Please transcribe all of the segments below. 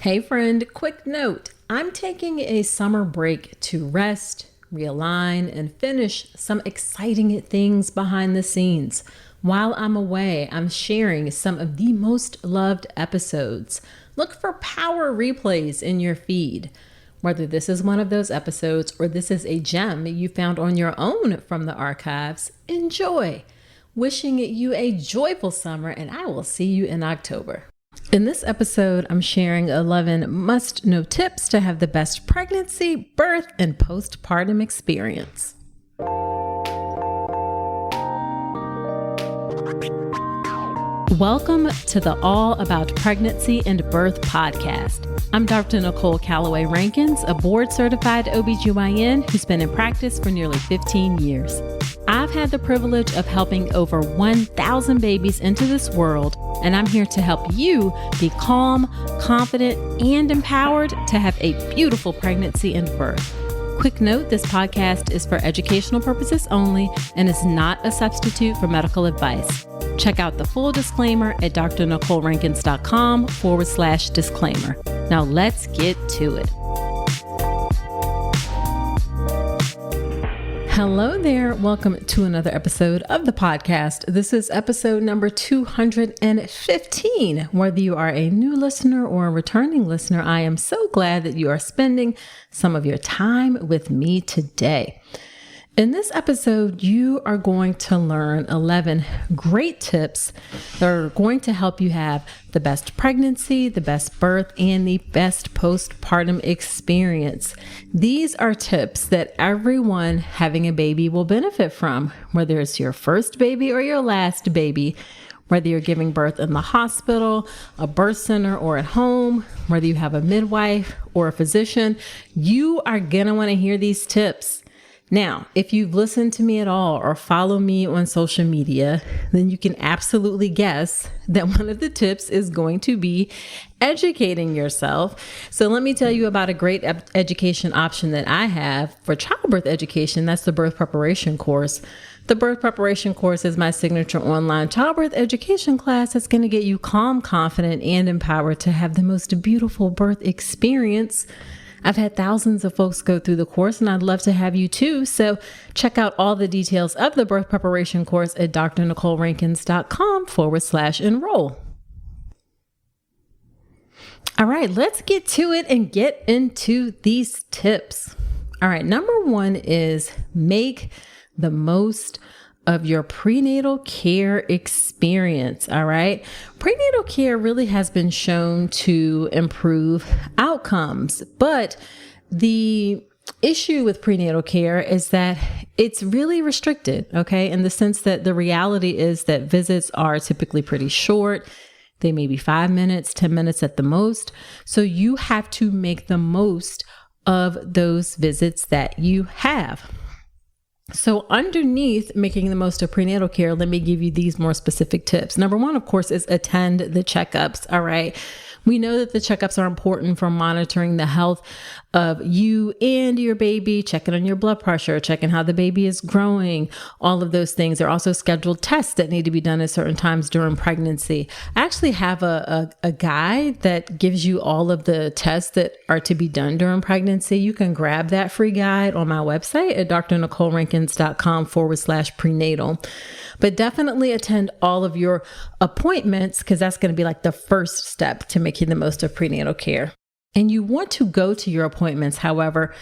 Hey friend, quick note. I'm taking a summer break to rest, realign, and finish some exciting things behind the scenes. While I'm away, I'm sharing some of the most loved episodes. Look for power replays in your feed. Whether this is one of those episodes or this is a gem you found on your own from the archives, enjoy. Wishing you a joyful summer, and I will see you in October. In this episode, I'm sharing 11 must-know tips to have the best pregnancy, birth, and postpartum experience. Welcome to the All About Pregnancy and Birth podcast. I'm Dr. Nicole Calloway Rankins, a board-certified OBGYN who's been in practice for nearly 15 years. I've had the privilege of helping over 1,000 babies into this world, and I'm here to help you be calm, confident, and empowered to have a beautiful pregnancy and birth. Quick note, this podcast is for educational purposes only and is not a substitute for medical advice. Check out the full disclaimer at drnicolerankins.com/disclaimer. Now let's get to it. Hello there. Welcome to another episode of the podcast. This is episode number 215. Whether you are a new listener or a returning listener, I am so glad that you are spending some of your time with me today. In this episode, you are going to learn 11 great tips that are going to help you have the best pregnancy, the best birth, and the best postpartum experience. These are tips that everyone having a baby will benefit from, whether it's your first baby or your last baby, whether you're giving birth in the hospital, a birth center, or at home, whether you have a midwife or a physician, you are going to want to hear these tips. Now, if you've listened to me at all or follow me on social media, then you can absolutely guess that one of the tips is going to be educating yourself. So let me tell you about a great education option that I have for childbirth education. That's the birth preparation course. The birth preparation course is my signature online childbirth education class that's going to get you calm, confident, and empowered to have the most beautiful birth experience. I've had thousands of folks go through the course, and I'd love to have you too. So check out all the details of the birth preparation course at drnicolerankins.com/enroll. All right, let's get to it and get into these tips. All right, number one is make the most of your prenatal care experience. All right. Prenatal care really has been shown to improve outcomes, but the issue with prenatal care is that it's really restricted. Okay. In the sense that the reality is that visits are typically pretty short. They may be 5 minutes, 10 minutes at the most. So you have to make the most of those visits that you have. So underneath making the most of prenatal care, let me give you these more specific tips. Number one, of course, is attend the checkups. All right. We know that the checkups are important for monitoring the health of you and your baby, checking on your blood pressure, checking how the baby is growing, all of those things. There are also scheduled tests that need to be done at certain times during pregnancy. I actually have a guide that gives you all of the tests that are to be done during pregnancy. You can grab that free guide on my website at drnicolerankins.com/prenatal. But definitely attend all of your appointments, because that's going to be like the first step to making the most of prenatal care. And you want to go to your appointments, however,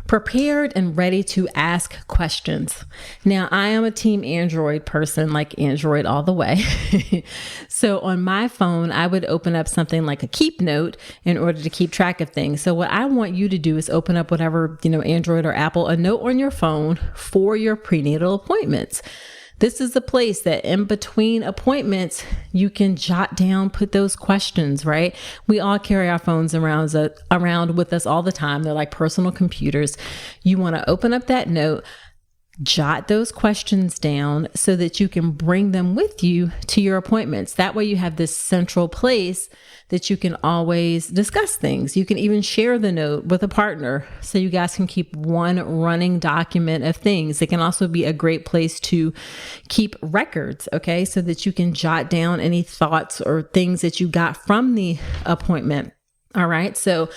prepared and ready to ask questions. Now, I am a team Android person, like Android all the way. So on my phone, I would open up something like a Keep Note in order to keep track of things. So what I want you to do is open up whatever, Android or Apple, a note on your phone for your prenatal appointments. This is a place that in between appointments, you can jot down, put those questions, right? We all carry our phones around with us all the time. They're like personal computers. You want to open up that note, jot those questions down so that you can bring them with you to your appointments. That way you have this central place that you can always discuss things. You can even share the note with a partner so you guys can keep one running document of things. It can also be a great place to keep records, okay? So that you can jot down any thoughts or things that you got from the appointment. All right. So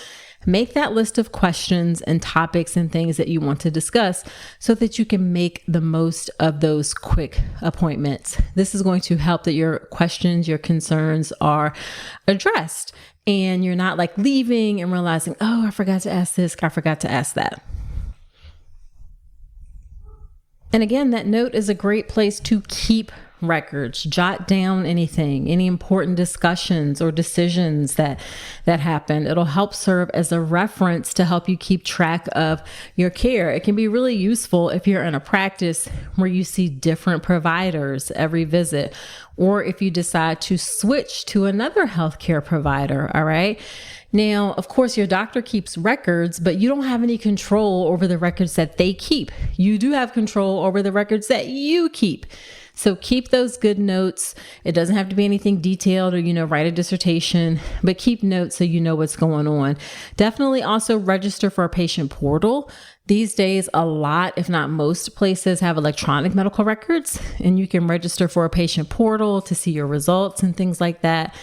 make that list of questions and topics and things that you want to discuss so that you can make the most of those quick appointments. This is going to help that your questions, your concerns are addressed and you're not like leaving and realizing, oh, I forgot to ask this, I forgot to ask that. And again, that note is a great place to keep records. Jot down anything, any important discussions or decisions that happened. It'll help serve as a reference to help you keep track of your care. It can be really useful if you're in a practice where you see different providers every visit, or if you decide to switch to another healthcare provider. All right. Now, of course, your doctor keeps records, but you don't have any control over the records that they keep. You do have control over the records that you keep. So keep those good notes. It doesn't have to be anything detailed or, write a dissertation, but keep notes so you know what's going on. Definitely also register for a patient portal. These days, a lot, if not most places have electronic medical records, and you can register for a patient portal to see your results and things like that.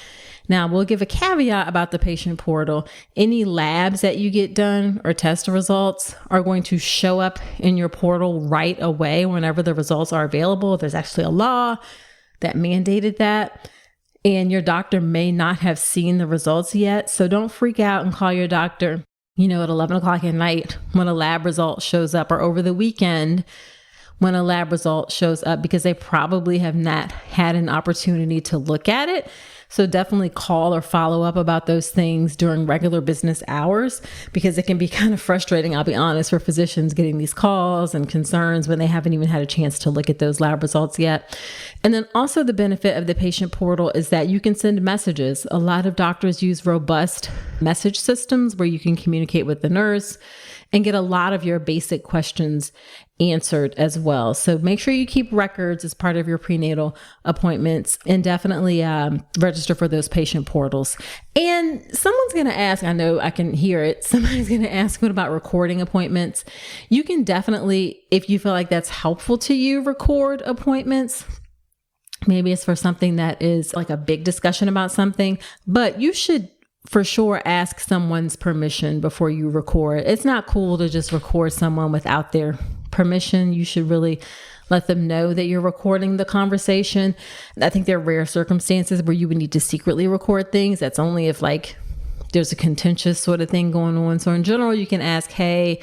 Now, we'll give a caveat about the patient portal. Any labs that you get done or test results are going to show up in your portal right away whenever the results are available. There's actually a law that mandated that, and your doctor may not have seen the results yet. So don't freak out and call your doctor, at 11 o'clock at night when a lab result shows up, or over the weekend when a lab result shows up, because they probably have not had an opportunity to look at it. So definitely call or follow up about those things during regular business hours, because it can be kind of frustrating, I'll be honest, for physicians getting these calls and concerns when they haven't even had a chance to look at those lab results yet. And then also the benefit of the patient portal is that you can send messages. A lot of doctors use robust message systems where you can communicate with the nurse and get a lot of your basic questions answered as well. So make sure you keep records as part of your prenatal appointments, and definitely register for those patient portals. And someone's going to ask, I know I can hear it, somebody's going to ask, what about recording appointments? You can definitely, if you feel like that's helpful to you, record appointments. Maybe it's for something that is like a big discussion about something, but you should for sure ask someone's permission before you record. It's not cool to just record someone without their permission. You should really let them know that you're recording the conversation. I think there are rare circumstances where you would need to secretly record things. That's only if there's a contentious sort of thing going on. So in general, you can ask, hey,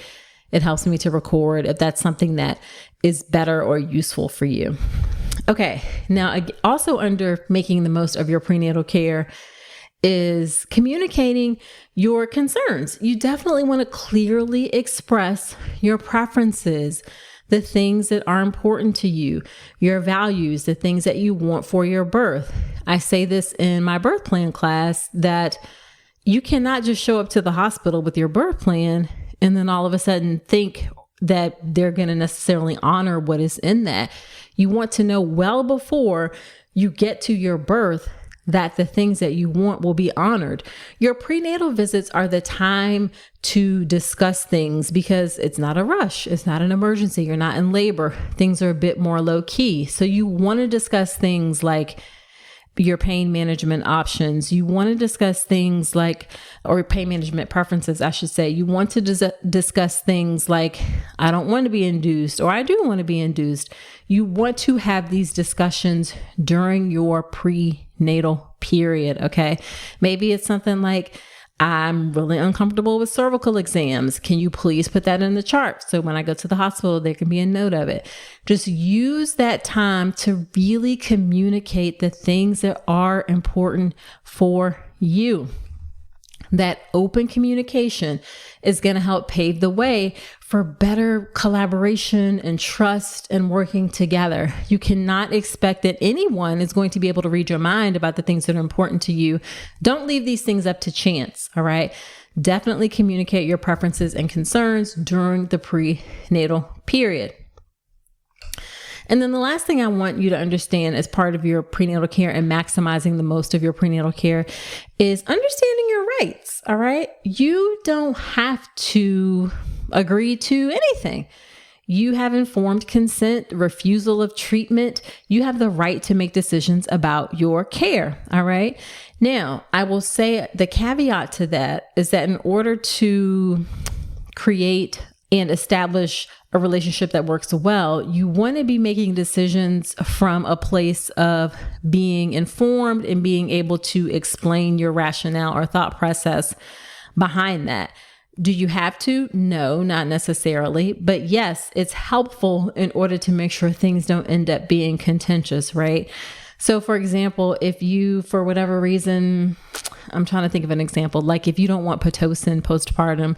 it helps me to record, if that's something that is better or useful for you. Okay. Now, also under making the most of your prenatal care is communicating your concerns. You definitely want to clearly express your preferences, the things that are important to you, your values, the things that you want for your birth. I say this in my birth plan class, that you cannot just show up to the hospital with your birth plan and then all of a sudden think that they're going to necessarily honor what is in that. You want to know well before you get to your birth that the things that you want will be honored. Your prenatal visits are the time to discuss things because it's not a rush. It's not an emergency. You're not in labor. Things are a bit more low key. So you want to discuss things like your pain management options. You want to discuss things like, or pain management preferences, I should say. You want to discuss things like, I don't want to be induced, or I do want to be induced. You want to have these discussions during your prenatal period. Okay. Maybe it's something like, I'm really uncomfortable with cervical exams. Can you please put that in the chart? So when I go to the hospital, there can be a note of it. Just use that time to really communicate the things that are important for you. That open communication is going to help pave the way for better collaboration and trust and working together. You cannot expect that anyone is going to be able to read your mind about the things that are important to you. Don't leave these things up to chance. All right. Definitely communicate your preferences and concerns during the prenatal period. And then the last thing I want you to understand as part of your prenatal care and maximizing the most of your prenatal care is understanding your rights. All right. You don't have to agree to anything. You have informed consent, refusal of treatment. You have the right to make decisions about your care. All right. Now, I will say the caveat to that is that in order to create and establish a relationship that works well, you want to be making decisions from a place of being informed and being able to explain your rationale or thought process behind that. Do you have to? No, not necessarily. But yes, it's helpful in order to make sure things don't end up being contentious, right? So for example, if you, for whatever reason, I'm trying to think of an example, like if you don't want Pitocin postpartum,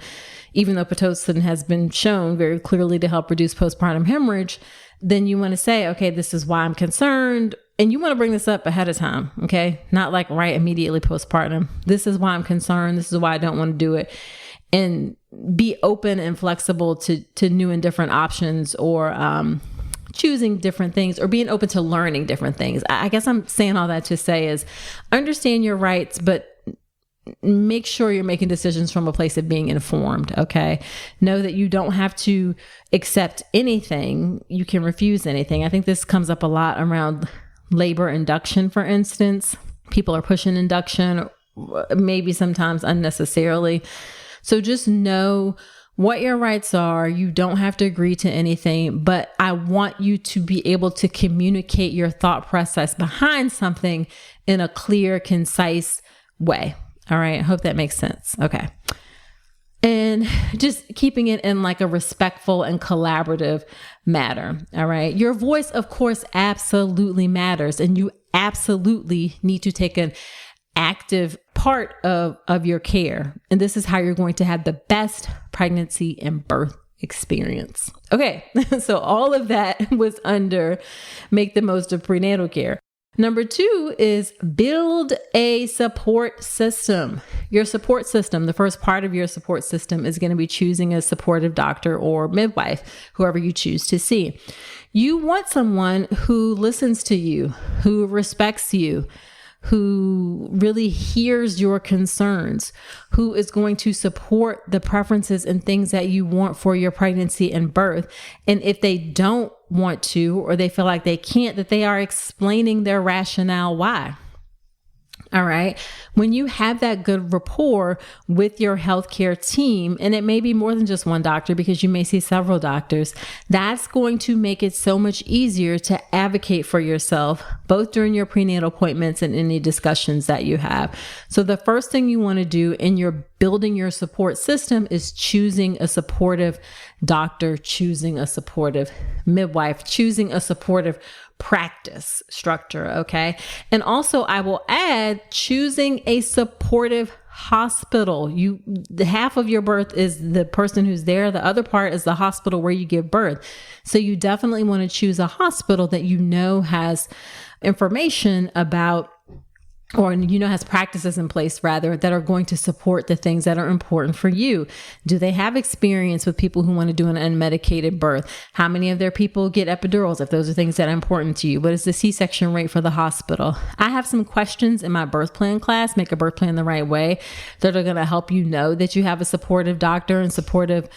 even though Pitocin has been shown very clearly to help reduce postpartum hemorrhage, then you want to say, okay, this is why I'm concerned. And you want to bring this up ahead of time, okay? Not like right immediately postpartum. This is why I'm concerned. This is why I don't want to do it. And be open and flexible to new and different options, or choosing different things, or being open to learning different things. I guess I'm saying all that to say is understand your rights, but make sure you're making decisions from a place of being informed. Okay. Know that you don't have to accept anything. You can refuse anything. I think this comes up a lot around labor induction, for instance. People are pushing induction, maybe sometimes unnecessarily. So just know what your rights are. You don't have to agree to anything, but I want you to be able to communicate your thought process behind something in a clear, concise way. All right. I hope that makes sense. Okay. And just keeping it in like a respectful and collaborative manner. All right. Your voice, of course, absolutely matters. And you absolutely need to take an active part of your care. And this is how you're going to have the best pregnancy and birth experience. Okay. So all of that was under make the most of prenatal care. Number 2 is build a support system. Your support system, the first part of your support system is going to be choosing a supportive doctor or midwife, whoever you choose to see. You want someone who listens to you, who respects you, who really hears your concerns, who is going to support the preferences and things that you want for your pregnancy and birth. And if they don't want to, or they feel like they can't, that they are explaining their rationale why. All right. When you have that good rapport with your healthcare team, and it may be more than just one doctor because you may see several doctors, that's going to make it so much easier to advocate for yourself, both during your prenatal appointments and any discussions that you have. So the first thing you want to do in your building your support system is choosing a supportive doctor, choosing a supportive midwife, choosing a supportive practice structure. Okay. And also I will add choosing a supportive hospital. The half of your birth is the person who's there. The other part is the hospital where you give birth. So you definitely want to choose a hospital that you know has information about, or has practices in place rather, that are going to support the things that are important for you. Do they have experience with people who want to do an unmedicated birth? How many of their people get epidurals if those are things that are important to you? What is the C-section rate for the hospital? I have some questions in my birth plan class, Make a Birth Plan the Right Way, that are going to help you know that you have a supportive doctor and supportive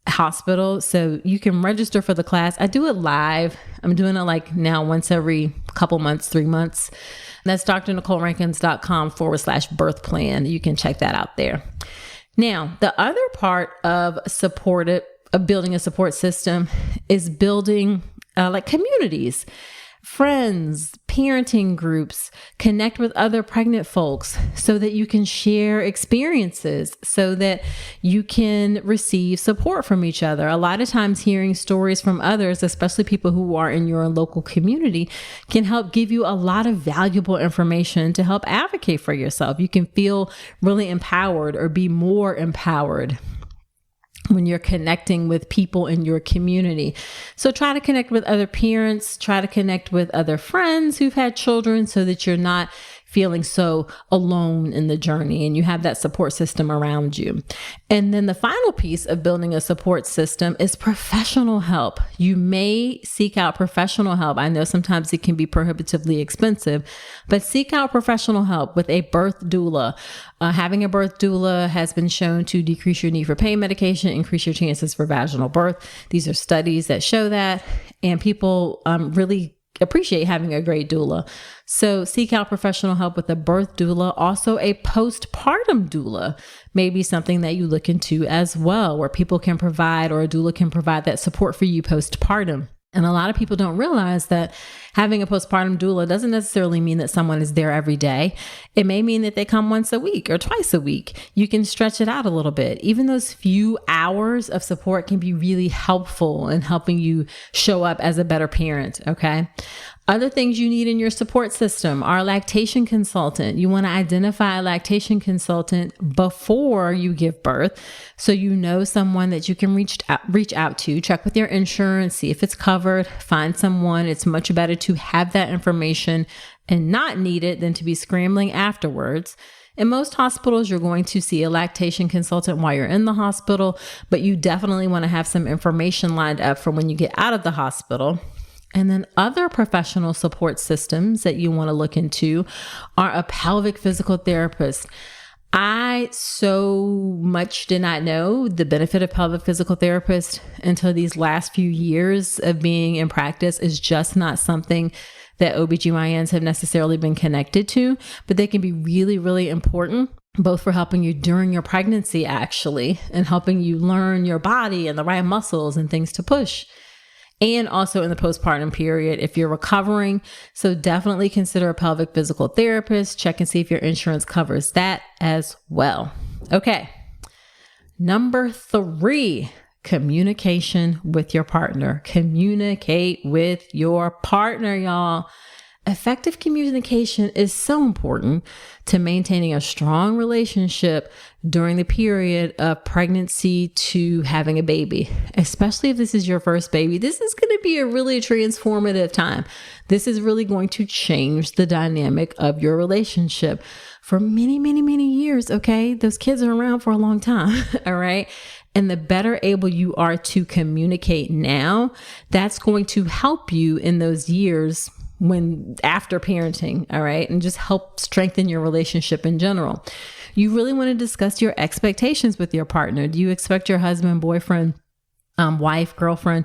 hospital. So you can register for the class. I do it live. I'm doing it like now once every couple months, 3 months. That's drnicolerankins.com/birth plan. You can check that out there. Now, the other part of building a support system is building like communities, friends, parenting groups, connect with other pregnant folks so that you can share experiences, so that you can receive support from each other. A lot of times hearing stories from others, especially people who are in your local community, can help give you a lot of valuable information to help advocate for yourself. You can feel really empowered or be more empowered when you're connecting with people in your community. So try to connect with other parents, try to connect with other friends who've had children so that you're not feeling so alone in the journey and you have that support system around you. And then the final piece of building a support system is professional help. You may seek out professional help. I know sometimes it can be prohibitively expensive, but seek out professional help with a birth doula. Having a birth doula has been shown to decrease your need for pain medication, increase your chances for vaginal birth. These are studies that show that, and people really appreciate having a great doula. So seek out professional help with a birth doula. Also, a postpartum doula may be something that you look into as well, where people can provide, or a doula can provide that support for you postpartum. And a lot of people don't realize that having a postpartum doula doesn't necessarily mean that someone is there every day. It may mean that they come once a week or twice a week. You can stretch it out a little bit. Even those few hours of support can be really helpful in helping you show up as a better parent, okay? Other things you need in your support system are a lactation consultant. You want to identify a lactation consultant before you give birth, so you know someone that you can reach out to. Check with your insurance, see if it's covered, find someone. It's much better to have that information and not need it than to be scrambling afterwards. In most hospitals, you're going to see a lactation consultant while you're in the hospital, but you definitely want to have some information lined up for when you get out of the hospital. And then other professional support systems that you want to look into are a pelvic physical therapist. I so much did not know the benefit of pelvic physical therapist until these last few years of being in practice. Is just not something that OBGYNs have necessarily been connected to, but they can be really, really important, both for helping you during your pregnancy, actually, and helping you learn your body and the right muscles and things to push. And also in the postpartum period, if you're recovering. So definitely consider a pelvic physical therapist. Check and see if your insurance covers that as well. Okay. Number 3, communication with your partner. Communicate with your partner, y'all. Effective communication is so important to maintaining a strong relationship during the period of pregnancy to having a baby, especially if this is your first baby. This is going to be a really transformative time. This is really going to change the dynamic of your relationship for many, many, many years. Okay. Those kids are around for a long time. All right. And the better able you are to communicate now, that's going to help you in those years when after parenting, all right, and just help strengthen your relationship in general. You really want to discuss your expectations with your partner. Do you expect your husband, boyfriend, wife, girlfriend,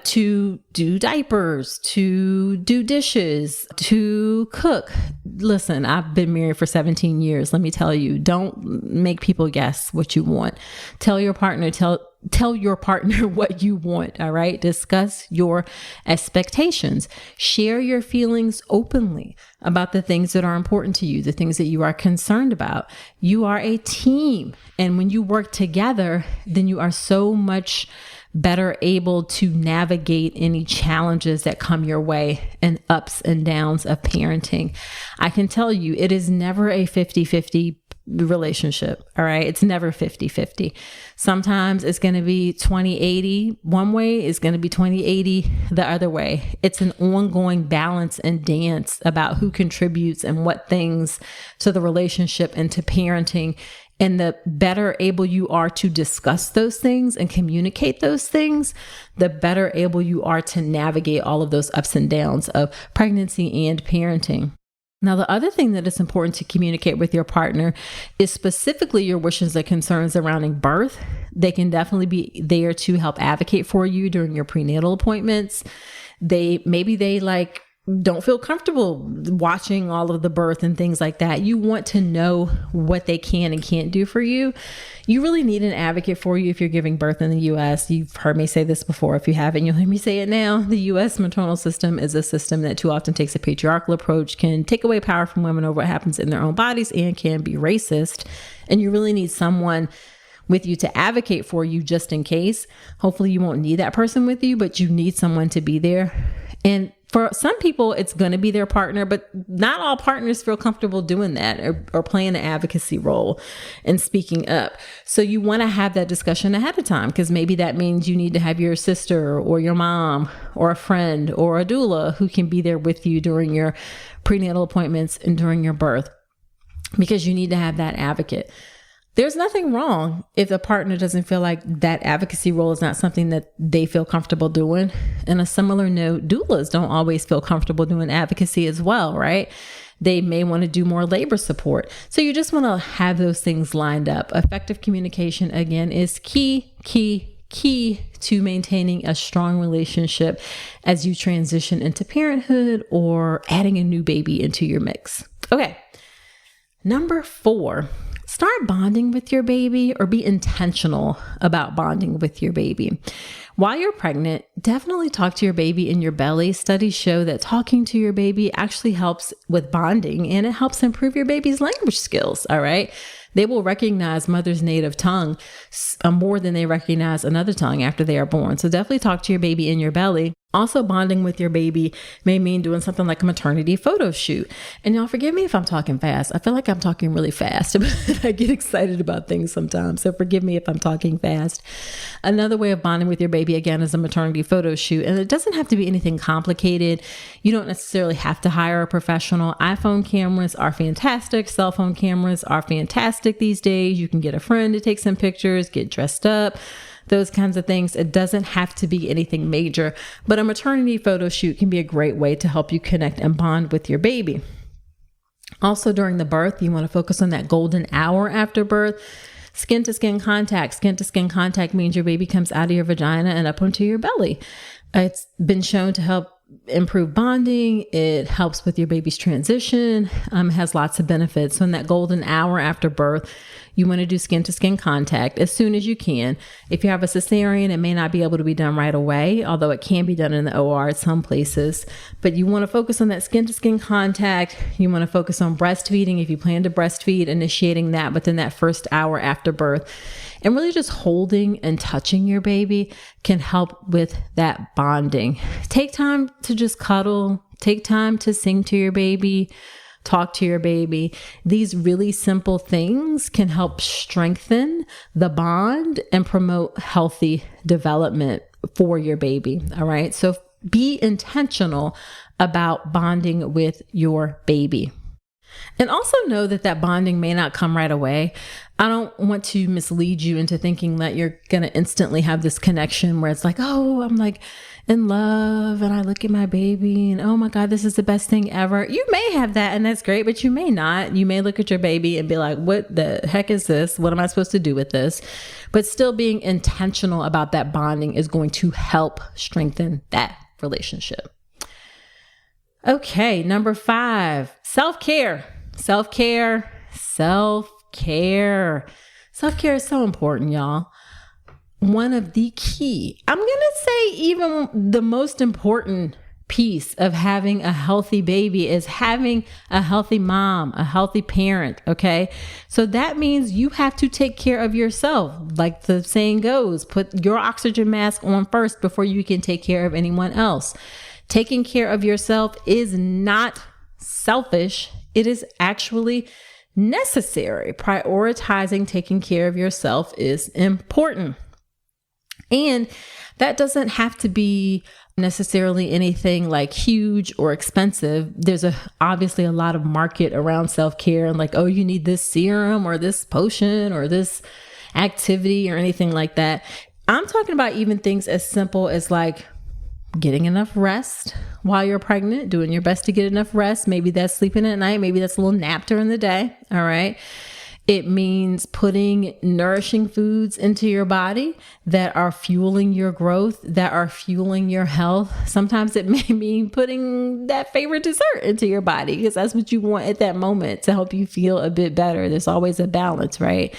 to do diapers, to do dishes, to cook? Listen, I've been married for 17 years. Let me tell you, don't make people guess what you want. Tell your partner, tell your partner what you want, all right? Discuss your expectations. Share your feelings openly about the things that are important to you, the things that you are concerned about. You are a team. And when you work together, then you are so much better able to navigate any challenges that come your way and ups and downs of parenting. I can tell you, it is never a 50-50 relationship. All right. It's never 50-50. Sometimes it's going to be 20-80 one way, it's going to be 20-80 the other way. It's an ongoing balance and dance about who contributes and what things to the relationship and to parenting. And the better able you are to discuss those things and communicate those things, the better able you are to navigate all of those ups and downs of pregnancy and parenting. Now, the other thing that is important to communicate with your partner is specifically your wishes and concerns surrounding birth. They can definitely be there to help advocate for you during your prenatal appointments. Maybe they don't feel comfortable watching all of the birth and things like that. You want to know what they can and can't do for you. You really need an advocate for you if you're giving birth in the U.S. You've heard me say this before. If you haven't, you'll hear me say it now. The U.S. maternal system is a system that too often takes a patriarchal approach, can take away power from women over what happens in their own bodies, and can be racist. And you really need someone with you to advocate for you just in case. Hopefully you won't need that person with you, but you need someone to be there. And for some people, it's going to be their partner, but not all partners feel comfortable doing that or playing an advocacy role and speaking up. So you want to have that discussion ahead of time, because maybe that means you need to have your sister or your mom or a friend or a doula who can be there with you during your prenatal appointments and during your birth, because you need to have that advocate. There's nothing wrong if the partner doesn't feel like that advocacy role is not something that they feel comfortable doing. And a similar note, doulas don't always feel comfortable doing advocacy as well, right? They may want to do more labor support. So you just want to have those things lined up. Effective communication, again, is key to maintaining a strong relationship as you transition into parenthood or adding a new baby into your mix. Okay. Number 4. Start bonding with your baby, or be intentional about bonding with your baby. While you're pregnant, definitely talk to your baby in your belly. Studies show that talking to your baby actually helps with bonding, and it helps improve your baby's language skills. All right. They will recognize mother's native tongue more than they recognize another tongue after they are born. So definitely talk to your baby in your belly. Also, bonding with your baby may mean doing something like a maternity photo shoot. And y'all forgive me if I'm talking fast. I feel like I'm talking really fast. I get excited about things sometimes. So forgive me if I'm talking fast. Another way of bonding with your baby, again, is a maternity photo shoot. And it doesn't have to be anything complicated. You don't necessarily have to hire a professional. iPhone cameras are fantastic. Cell phone cameras are fantastic these days. You can get a friend to take some pictures, get dressed up, those kinds of things. It doesn't have to be anything major, but a maternity photo shoot can be a great way to help you connect and bond with your baby. Also, during the birth, you want to focus on that golden hour after birth. Skin to skin contact. Skin to skin contact means your baby comes out of your vagina and up onto your belly. It's been shown to help improve bonding. It helps with your baby's transition. Has lots of benefits. So in that golden hour after birth, you want to do skin to skin contact as soon as you can. If you have a cesarean, it may not be able to be done right away, although it can be done in the OR at some places. But you want to focus on that skin to skin contact. You want to focus on breastfeeding. If you plan to breastfeed, initiating that within that first hour after birth. And really just holding and touching your baby can help with that bonding. Take time to just cuddle. Take time to sing to your baby. Talk to your baby. These really simple things can help strengthen the bond and promote healthy development for your baby. All right. So be intentional about bonding with your baby. And also know that bonding may not come right away. I don't want to mislead you into thinking that you're going to instantly have this connection where it's like, oh, I'm like in love and I look at my baby and oh my God, this is the best thing ever. You may have that and that's great, but you may not. You may look at your baby and be like, what the heck is this? What am I supposed to do with this? But still being intentional about that bonding is going to help strengthen that relationship. Okay, number 5, self-care. Self-care. Self-care is so important, y'all. One of the key, I'm going to say even the most important piece of having a healthy baby is having a healthy mom, a healthy parent, okay? So that means you have to take care of yourself. Like the saying goes, put your oxygen mask on first before you can take care of anyone else. Taking care of yourself is not selfish. It is actually necessary. Prioritizing taking care of yourself is important. And that doesn't have to be necessarily anything like huge or expensive. There's obviously a lot of market around self-care and like, oh, you need this serum or this potion or this activity or anything like that. I'm talking about even things as simple as like getting enough rest while you're pregnant, doing your best to get enough rest. Maybe that's sleeping at night. Maybe that's a little nap during the day. All right. It means putting nourishing foods into your body that are fueling your growth, that are fueling your health. Sometimes it may mean putting that favorite dessert into your body because that's what you want at that moment to help you feel a bit better. There's always a balance, right?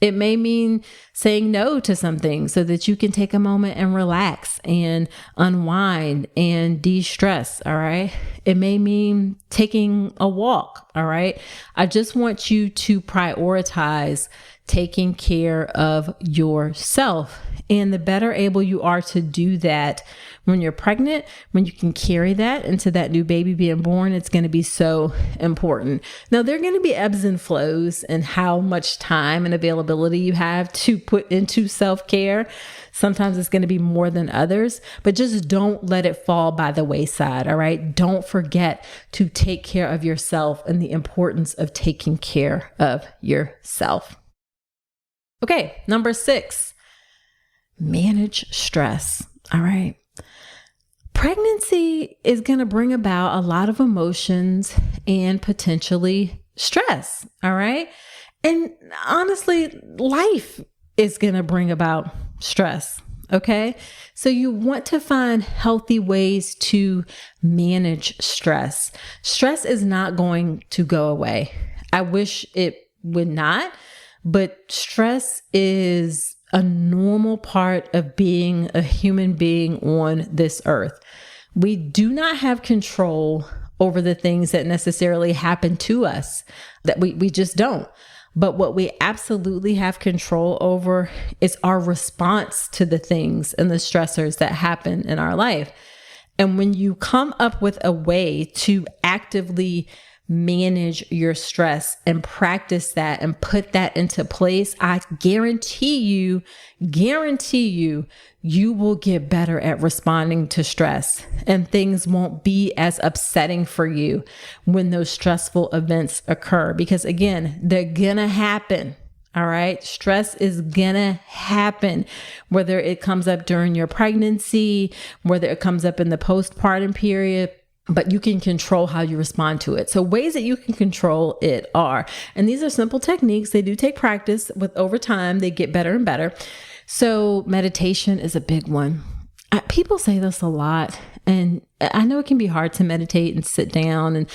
It may mean saying no to some things so that you can take a moment and relax and unwind and de-stress. All right. It may mean taking a walk. All right. I just want you to prioritize taking care of yourself. And the better able you are to do that when you're pregnant, when you can carry that into that new baby being born, it's going to be so important. Now, there are going to be ebbs and flows in how much time and availability you have to put into self-care. Sometimes it's going to be more than others, but just don't let it fall by the wayside. All right. Don't forget to take care of yourself and the importance of taking care of yourself. Okay. Number 6, manage stress. All right. Pregnancy is going to bring about a lot of emotions and potentially stress. All right. And honestly, life is going to bring about stress. Okay. So you want to find healthy ways to manage stress. Stress is not going to go away. I wish it would not, but stress is a normal part of being a human being on this earth. We do not have control over the things that necessarily happen to us, that we just don't. But what we absolutely have control over is our response to the things and the stressors that happen in our life. And when you come up with a way to actively manage your stress and practice that and put that into place, I guarantee you, you will get better at responding to stress, and things won't be as upsetting for you when those stressful events occur, because again, they're gonna happen. All right. Stress is gonna happen, whether it comes up during your pregnancy, whether it comes up in the postpartum period, but you can control how you respond to it. So ways that you can control it are, and these are simple techniques. They do take practice. With over time, they get better and better. So meditation is a big one. People say this a lot, and I know it can be hard to meditate and sit down,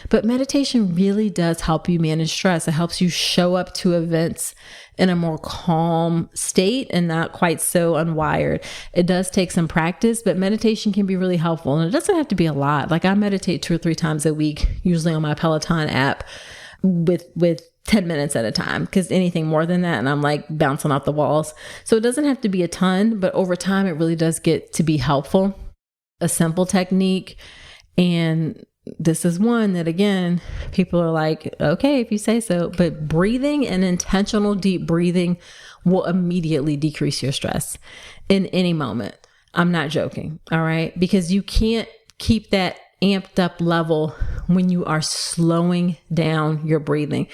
but meditation really does help you manage stress. It helps you show up to events in a more calm state and not quite so unwired. It does take some practice, but meditation can be really helpful, and it doesn't have to be a lot. Like I meditate 2 or 3 times a week, usually on my Peloton app with 10 minutes at a time, because anything more than that and I'm like bouncing off the walls. So it doesn't have to be a ton, but over time it really does get to be helpful. A simple technique. And this is one that, again, people are like, okay, if you say so, but breathing and intentional deep breathing will immediately decrease your stress in any moment. I'm not joking. All right. Because you can't keep that amped up level when you are slowing down your breathing.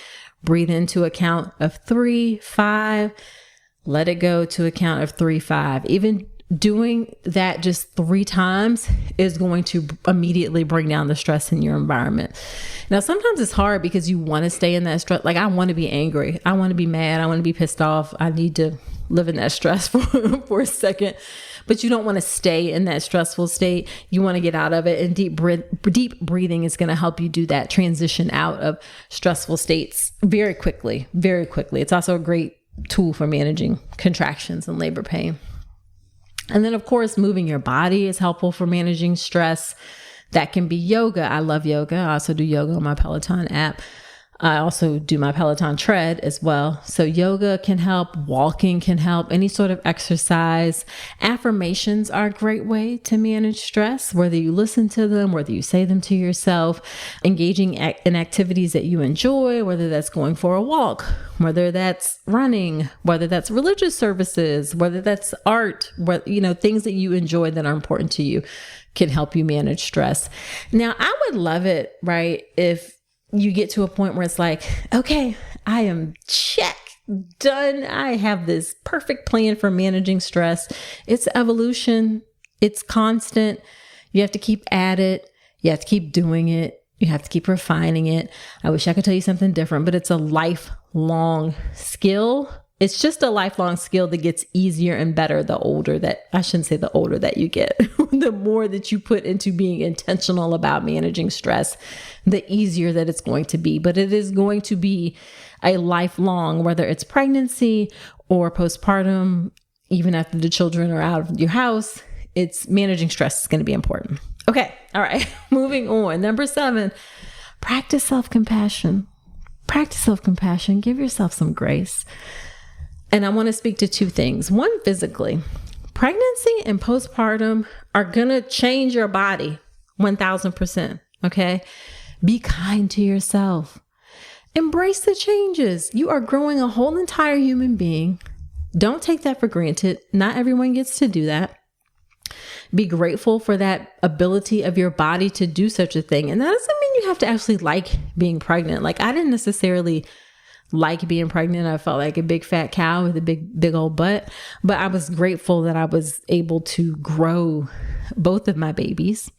Breathe into a count of 3, 5, let it go to a count of 3, 5. Even doing that just 3 times is going to immediately bring down the stress in your environment. Now, sometimes it's hard because you want to stay in that stress. Like I want to be angry. I want to be mad. I want to be pissed off. I need to live in that stress for a second, but you don't want to stay in that stressful state. You want to get out of it, and deep breathing is going to help you do that transition out of stressful states very quickly, very quickly. It's also a great tool for managing contractions and labor pain. And then, of course, moving your body is helpful for managing stress. That can be yoga. I love yoga. I also do yoga on my Peloton app. I also do my Peloton tread as well. So yoga can help, walking can help, any sort of exercise. Affirmations are a great way to manage stress, whether you listen to them, whether you say them to yourself, engaging in activities that you enjoy, whether that's going for a walk, whether that's running, whether that's religious services, whether that's art, things that you enjoy that are important to you can help you manage stress. Now, I would love it, right, if you get to a point where it's like, okay, I am done. I have this perfect plan for managing stress. It's evolution. It's constant. You have to keep at it. You have to keep doing it. You have to keep refining it. I wish I could tell you something different, but it's a lifelong skill. It's just a lifelong skill that gets easier and better the older that you get. The more that you put into being intentional about managing stress, the easier that it's going to be. But it is going to be a lifelong, whether it's pregnancy or postpartum, even after the children are out of your house, it's managing stress is going to be important. Okay. All right. Moving on. Number 7, practice self-compassion. Practice self-compassion. Give yourself some grace. And I want to speak to two things. One, physically. Pregnancy and postpartum are going to change your body 1000%. Okay. Be kind to yourself. Embrace the changes. You are growing a whole entire human being. Don't take that for granted. Not everyone gets to do that. Be grateful for that ability of your body to do such a thing. And that doesn't mean you have to actually like being pregnant. Like, I didn't necessarily like being pregnant. I felt like a big fat cow with a big old butt, but I was grateful that I was able to grow both of my babies.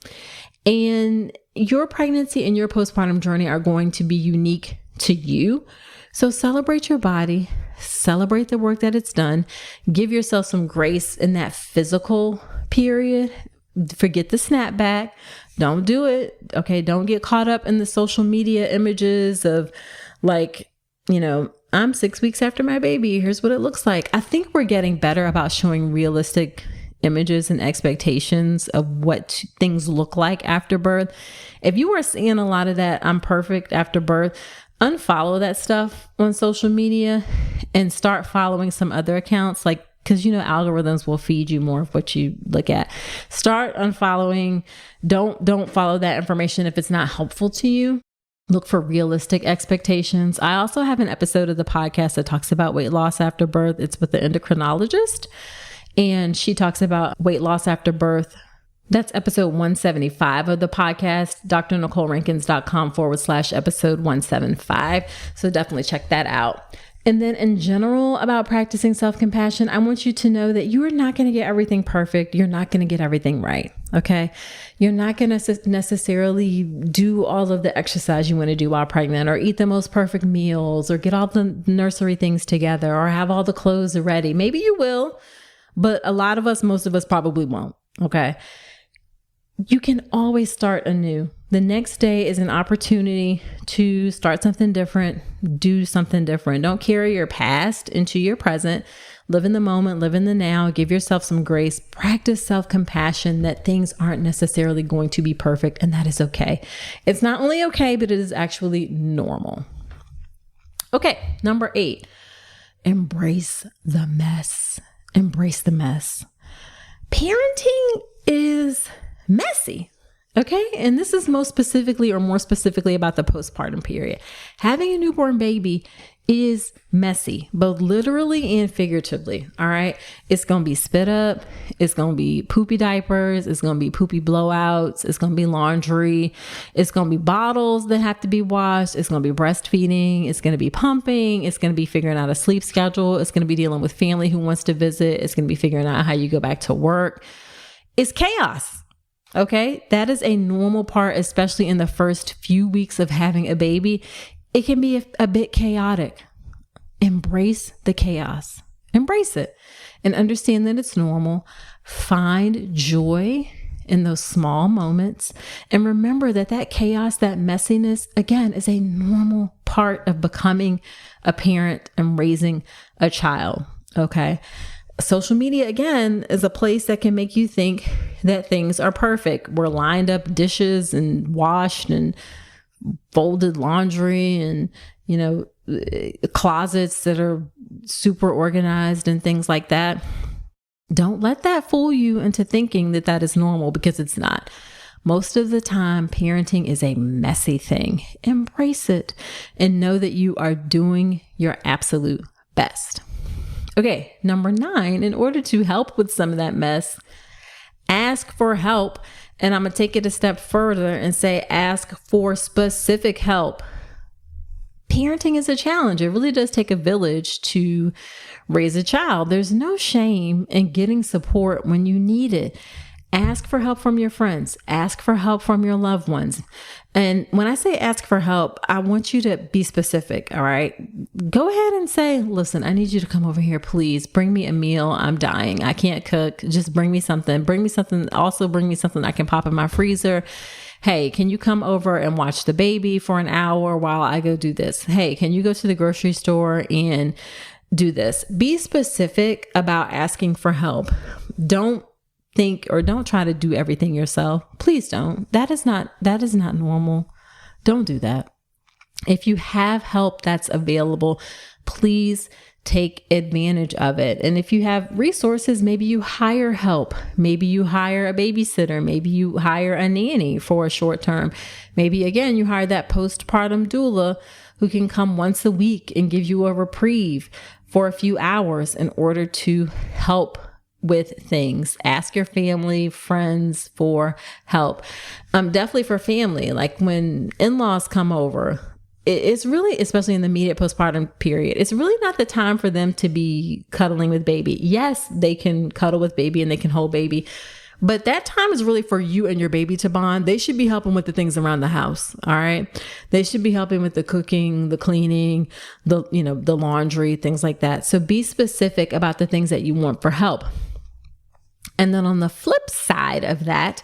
And your pregnancy and your postpartum journey are going to be unique to you. So celebrate your body, celebrate the work that it's done, give yourself some grace in that physical period. Forget the snapback. Don't do it. Okay. Don't get caught up in the social media images of like, I'm 6 weeks after my baby. Here's what it looks like. I think we're getting better about showing realistic images and expectations of what things look like after birth. If you are seeing a lot of that, I'm perfect after birth, unfollow that stuff on social media and start following some other accounts, like, because algorithms will feed you more of what you look at. Start unfollowing. Don't follow that information if it's not helpful to you. Look for realistic expectations. I also have an episode of the podcast that talks about weight loss after birth. It's with the endocrinologist, and she talks about weight loss after birth. That's episode 175 of the podcast, drnicolerankins.com/episode 175. So definitely check that out. And then in general about practicing self-compassion, I want you to know that you are not going to get everything perfect. You're not going to get everything right. Okay. You're not going to necessarily do all of the exercise you want to do while pregnant, or eat the most perfect meals, or get all the nursery things together, or have all the clothes ready. Maybe you will, but most of us probably won't. Okay. You can always start anew. The next day is an opportunity to start something different, do something different. Don't carry your past into your present. Live in the moment, live in the now, give yourself some grace, practice self-compassion that things aren't necessarily going to be perfect, and that is okay. It's not only okay, but it is actually normal. Okay, number 8, embrace the mess. Embrace the mess. Parenting is messy. Okay. And this is more specifically about the postpartum period. Having a newborn baby is messy, both literally and figuratively. All right. It's going to be spit up. It's going to be poopy diapers. It's going to be poopy blowouts. It's going to be laundry. It's going to be bottles that have to be washed. It's going to be breastfeeding. It's going to be pumping. It's going to be figuring out a sleep schedule. It's going to be dealing with family who wants to visit. It's going to be figuring out how you go back to work. It's chaos. Okay. That is a normal part, especially in the first few weeks of having a baby. It can be a bit chaotic. Embrace the chaos. Embrace it and understand that it's normal. Find joy in those small moments. And remember that chaos, that messiness, again, is a normal part of becoming a parent and raising a child. Okay. Social media, again, is a place that can make you think that things are perfect. We're lined up dishes and washed and folded laundry and, closets that are super organized and things like that. Don't let that fool you into thinking that is normal, because it's not. Most of the time, parenting is a messy thing. Embrace it and know that you are doing your absolute best. Okay, number 9, in order to help with some of that mess, ask for help. And I'm going to take it a step further and say, ask for specific help. Parenting is a challenge. It really does take a village to raise a child. There's no shame in getting support when you need it. Ask for help from your friends. Ask for help from your loved ones. And when I say ask for help, I want you to be specific. All right. Go ahead and say, listen, I need you to come over here. Please bring me a meal. I'm dying. I can't cook. Just bring me something. Bring me something. Also bring me something I can pop in my freezer. Hey, can you come over and watch the baby for an hour while I go do this? Hey, can you go to the grocery store and do this? Be specific about asking for help. Don't think or don't try to do everything yourself. Please don't. That is not normal. Don't do that. If you have help that's available, please take advantage of it. And if you have resources, maybe you hire help. Maybe you hire a babysitter. Maybe you hire a nanny for a short term. Maybe again, you hire that postpartum doula who can come once a week and give you a reprieve for a few hours in order to help with things. Ask your family, friends for help. Definitely for family, like when in-laws come over, it's really, especially in the immediate postpartum period, it's really not the time for them to be cuddling with baby. Yes, they can cuddle with baby and they can hold baby, but that time is really for you and your baby to bond. They should be helping with the things around the house. All right. They should be helping with the cooking, the cleaning, the laundry, things like that. So be specific about the things that you want for help. And then on the flip side of that,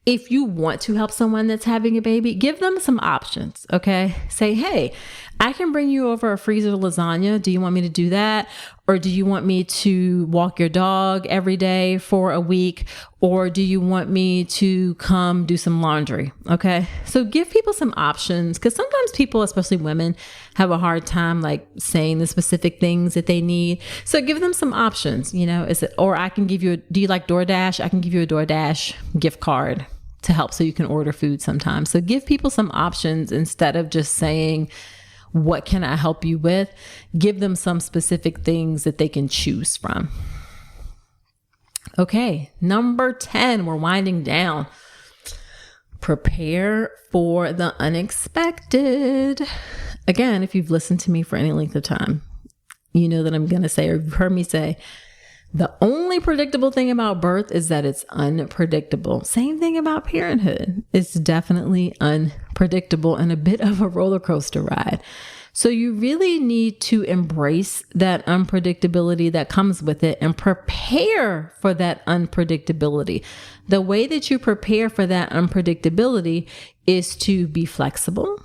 if you want to help someone that's having a baby, give them some options, okay? Say, hey, I can bring you over a freezer lasagna. Do you want me to do that? Or do you want me to walk your dog every day for a week? Or do you want me to come do some laundry? Okay. So give people some options, because sometimes people, especially women, have a hard time like saying the specific things that they need. So give them some options, or I can give you do you like DoorDash? I can give you a DoorDash gift card to help so you can order food sometimes. So give people some options instead of just saying, what can I help you with? Give them some specific things that they can choose from. Okay, number 10, we're winding down. Prepare for the unexpected. Again, if you've listened to me for any length of time, you know that I'm going to say, or you've heard me say, the only predictable thing about birth is that it's unpredictable. Same thing about parenthood. It's definitely unpredictable and a bit of a roller coaster ride. So you really need to embrace that unpredictability that comes with it and prepare for that unpredictability. The way that you prepare for that unpredictability is to be flexible,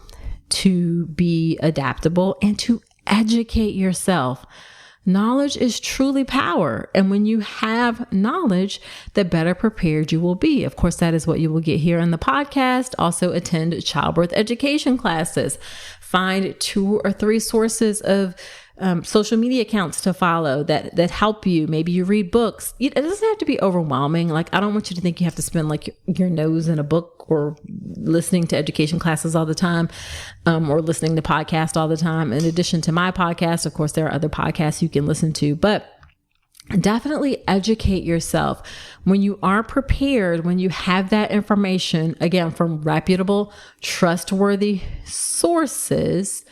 to be adaptable, and to educate yourself. Knowledge is truly power. And when you have knowledge, the better prepared you will be. Of course, that is what you will get here on the podcast. Also attend childbirth education classes. Find 2 or 3 sources of social media accounts to follow that help you. Maybe you read books. It doesn't have to be overwhelming. Like, I don't want you to think you have to spend like your nose in a book or listening to education classes all the time, or listening to podcasts all the time. In addition to my podcast, of course, there are other podcasts you can listen to, but definitely educate yourself. When you are prepared, when you have that information, again, from reputable, trustworthy sources,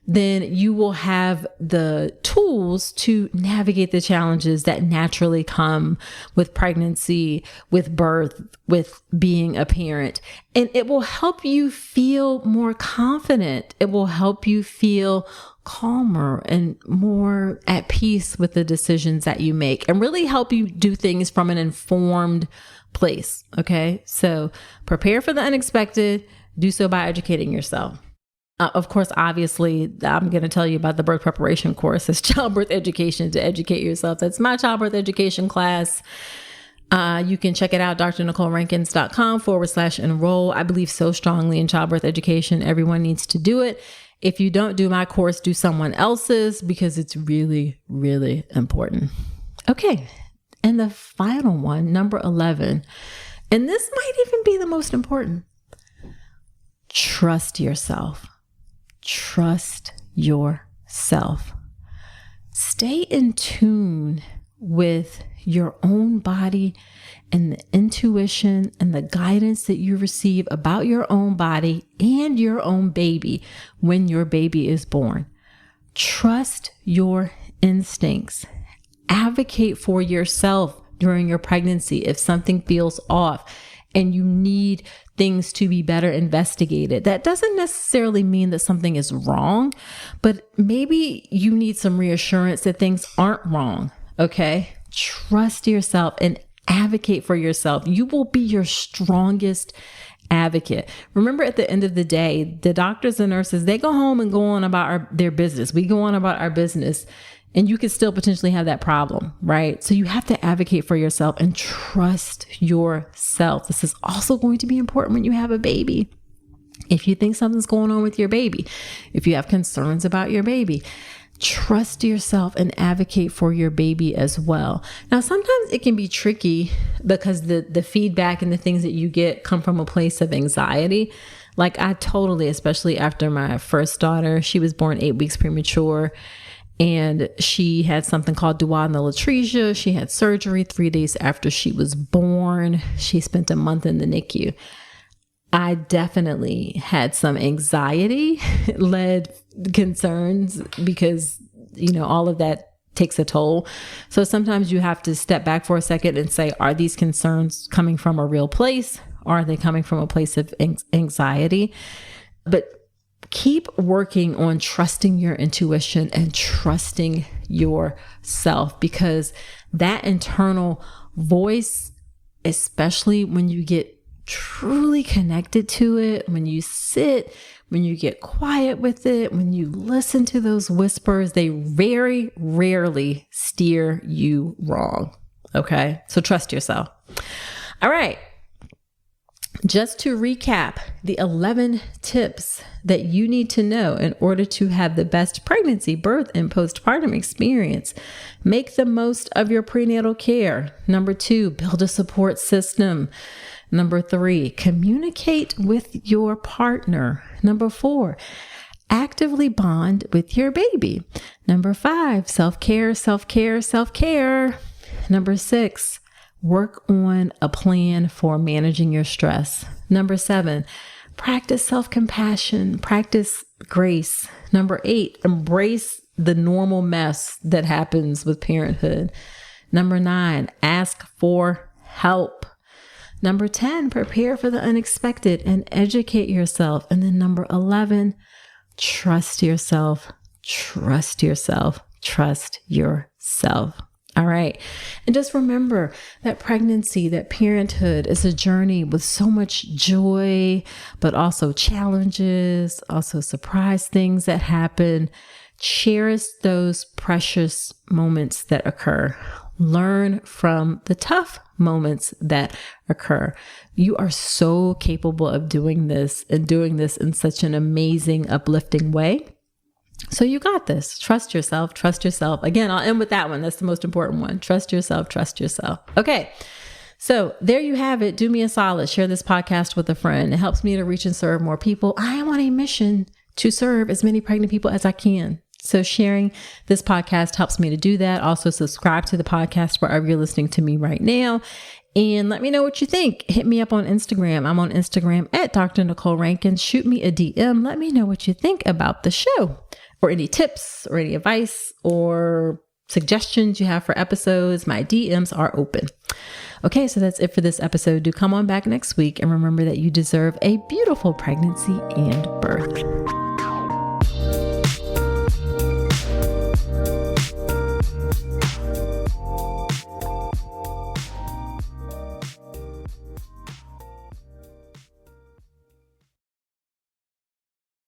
then you will have the tools to navigate the challenges that naturally come with pregnancy, with birth, with being a parent. And it will help you feel more confident. It will help you feel calmer and more at peace with the decisions that you make, and really help you do things from an informed place. Okay. So prepare for the unexpected. Do so by educating yourself. Of course, obviously, I'm going to tell you about the birth preparation course. It's childbirth education to educate yourself. That's my childbirth education class. You can check it out, drnicolerankins.com/enroll. I believe so strongly in childbirth education. Everyone needs to do it. If you don't do my course, do someone else's, because it's really, really important. Okay. And the final one, number 11, and this might even be the most important. Trust yourself. Trust yourself. Stay in tune with your own body and the intuition and the guidance that you receive about your own body and your own baby when your baby is born. Trust your instincts. Advocate for yourself during your pregnancy if something feels off and you need things to be better investigated. That doesn't necessarily mean that something is wrong, but maybe you need some reassurance that things aren't wrong. Okay. Trust yourself and advocate for yourself. You will be your strongest advocate. Remember, at the end of the day, the doctors and nurses, they go home and go on about their business. We go on about our business, and you could still potentially have that problem, right? So you have to advocate for yourself and trust yourself. This is also going to be important when you have a baby. If you think something's going on with your baby, if you have concerns about your baby, trust yourself and advocate for your baby as well. Now, sometimes it can be tricky because the feedback and the things that you get come from a place of anxiety. Like I totally, especially after my first daughter, she was born 8 weeks premature and she had something called duodenal atresia. She had surgery 3 days after she was born. She spent a month in the NICU. I definitely had some anxiety-led concerns because, all of that takes a toll. So sometimes you have to step back for a second and say, are these concerns coming from a real place? Or are they coming from a place of anxiety? But keep working on trusting your intuition and trusting yourself, because that internal voice, especially when you get truly connected to it, when you sit, when you get quiet with it, when you listen to those whispers, they very rarely steer you wrong. Okay. So trust yourself. All right. Just to recap the 11 tips that you need to know in order to have the best pregnancy, birth, and postpartum experience. Make the most of your prenatal care. Number 2, build a support system. Number 3, communicate with your partner. Number 4, actively bond with your baby. Number 5, self-care, self-care, self-care. Number 6, work on a plan for managing your stress. Number 7, practice self-compassion, practice grace. Number 8, embrace the normal mess that happens with parenthood. Number 9, ask for help. Number 10, prepare for the unexpected and educate yourself. And then number 11, trust yourself, trust yourself, trust yourself. All right. And just remember that pregnancy, that parenthood is a journey with so much joy, but also challenges, also surprise things that happen. Cherish those precious moments that occur. Learn from the tough moments that occur. You are so capable of doing this and doing this in such an amazing, uplifting way. So you got this. Trust yourself. Trust yourself. Again, I'll end with that one. That's the most important one. Trust yourself. Trust yourself. Okay. So there you have it. Do me a solid. Share this podcast with a friend. It helps me to reach and serve more people. I am on a mission to serve as many pregnant people as I can. So sharing this podcast helps me to do that. Also subscribe to the podcast wherever you're listening to me right now. And let me know what you think. Hit me up on Instagram. I'm on Instagram at Dr. Nicole Rankins. Shoot me a DM. Let me know what you think about the show, or any tips or any advice or suggestions you have for episodes. My DMs are open. Okay, so that's it for this episode. Do come on back next week and remember that you deserve a beautiful pregnancy and birth.